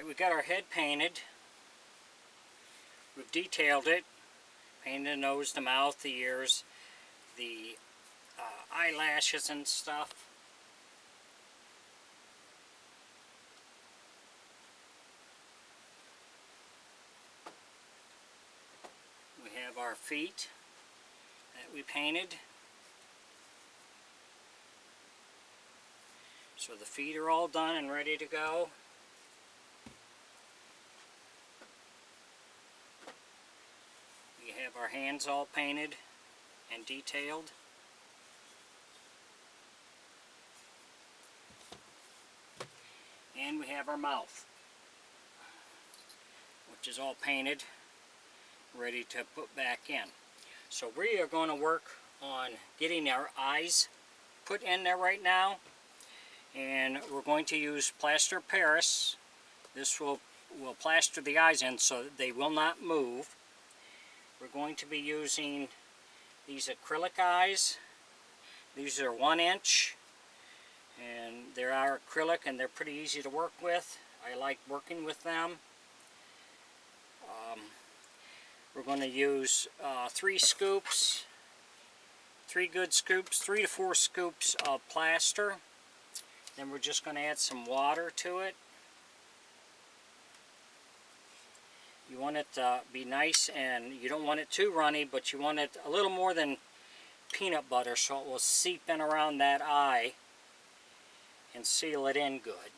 Alright, we got our head painted. We've detailed it. Painted the nose, the mouth, the ears, the eyelashes and stuff. We have our feet that we painted. So the feet are all done and ready to go. We have our hands all painted and detailed. And we have our mouth, which is all painted, ready to put back in. So we are going to work on getting our eyes put in there right now. And we're going to use plaster Paris. This will plaster the eyes in so that they will not move. We're going to be using these acrylic eyes. These are 1 inch, and they are acrylic and they're pretty easy to work with. I like working with them. We're going to use 3 scoops, 3 good scoops, 3 to 4 scoops of plaster. Then we're just going to add some water to it. You want it to be nice, and you don't want it too runny, but you want it a little more than peanut butter so it will seep in around that eye and seal it in good.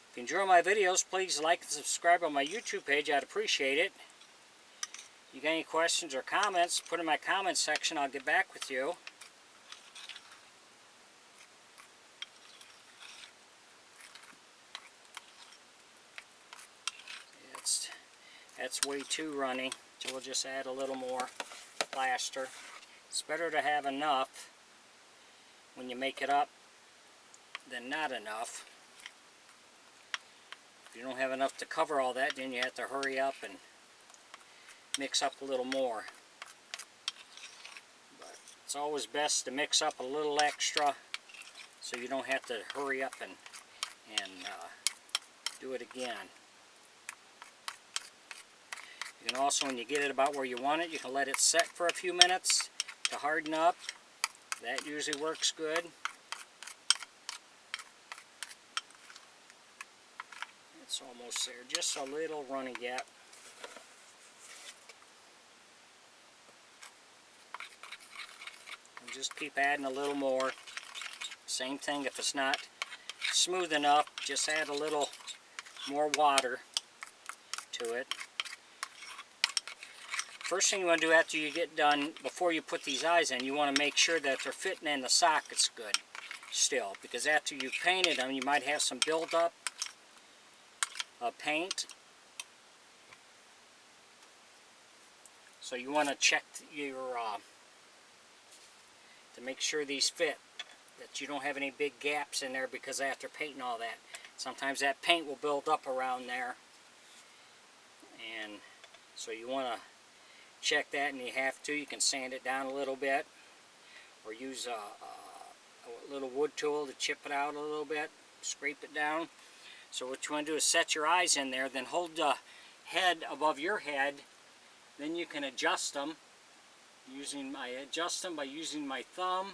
If you enjoy my videos, please like and subscribe on my YouTube page. I'd appreciate it. If you got any questions or comments, put in my comment section. I'll get back with you. That's way too runny, so we'll just add a little more plaster. It's better to have enough when you make it up than not enough. If you don't have enough to cover all that, then you have to hurry up and mix up a little more. But it's always best to mix up a little extra so you don't have to hurry up and do it again. You can also, when you get it about where you want it, you can let it set for a few minutes to harden up. That usually works good. It's almost there, just a little runny yet. And just keep adding a little more. Same thing, if it's not smooth enough, just add a little more water to it. First thing you want to do after you get done, before you put these eyes in, you want to make sure that they're fitting in the sockets good still. Because after you painted them, you might have some buildup of paint. So you want to check your, to make sure these fit. That you don't have any big gaps in there, because after painting all that, sometimes that paint will build up around there. And so you want to check that, and you have to. You can sand it down a little bit, or use a little wood tool to chip it out a little bit, scrape it down. So what you want to do is set your eyes in there, then hold the head above your head, then you can adjust them. Adjust them by using my thumb.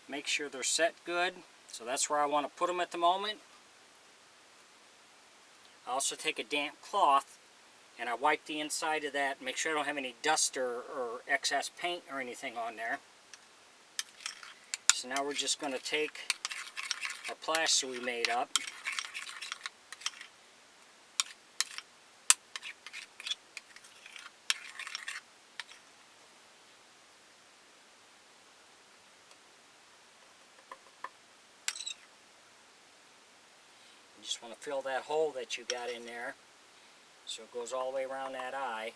Make sure they're set good. So that's where I want to put them at the moment. I also take a damp cloth and I wipe the inside of that, make sure I don't have any dust or excess paint or anything on there. So now we're just going to take our plaster we made up. You just want to fill that hole that you got in there, so it goes all the way around that eye.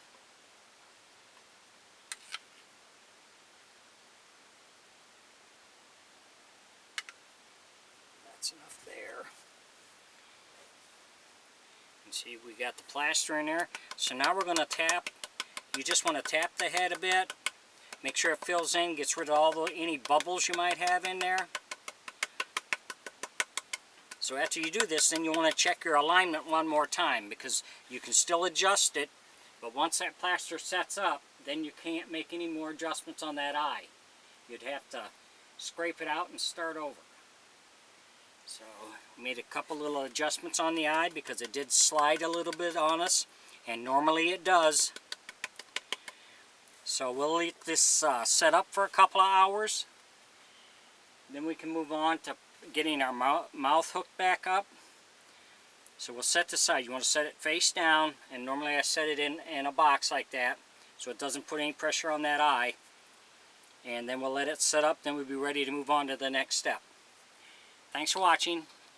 That's enough there. You can see we got the plaster in there. So now we're going to tap. You just want to tap the head a bit. Make sure it fills in, gets rid of any bubbles you might have in there. So after you do this, then you want to check your alignment one more time, because you can still adjust it, but once that plaster sets up, then you can't make any more adjustments on that eye. You'd have to scrape it out and start over. So we made a couple little adjustments on the eye because it did slide a little bit on us, and normally it does. So we'll let this set up for a couple of hours. Then we can move on to getting our mouth hooked back up. So we'll set this aside. You want to set it face down, and normally I set it in a box like that so it doesn't put any pressure on that eye. And then we'll let it set up, then we'll be ready to move on to the next step. Thanks for watching.